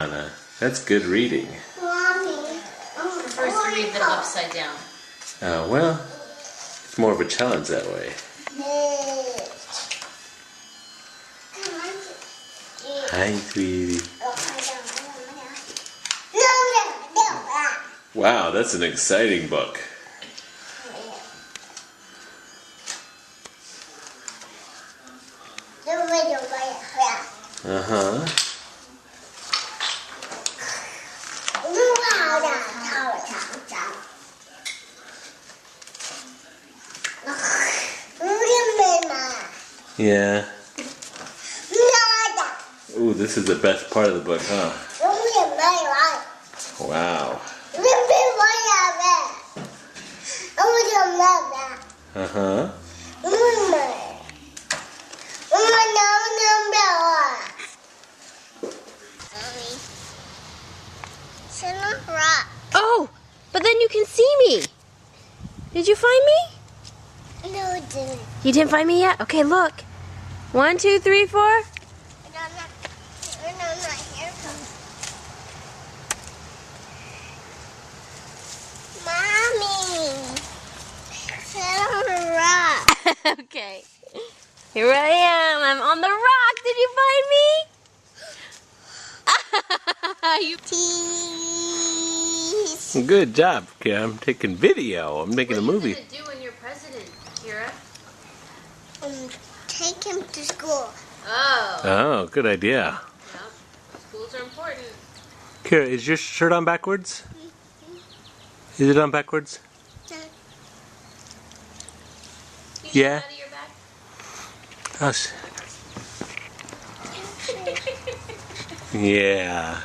Anna, that's good reading. Mommy, Prefers to read them upside down. Well, it's more of a challenge that way. Hi, sweetie. Wow, that's an exciting book. Uh-huh. Yeah. Ooh, this is the best part of the book, huh? Wow. Uh-huh. Oh, but then you can see me. Did you find me? No, I didn't. You didn't find me yet? Okay, look. 1, 2, 3, 4. No, I'm not here. Mommy, sit on the rock. Okay. Here I am. I'm on the rock. Did you find me? You Tease. Good job, Kira. I'm taking video. I'm making a movie. What are you going to do when you're president, Kira? Take him to school. Oh. Oh, good idea. Yep. Schools are important. Kira, is your shirt on backwards? Is it on backwards? You Yeah. Out of your back? Oh, yeah.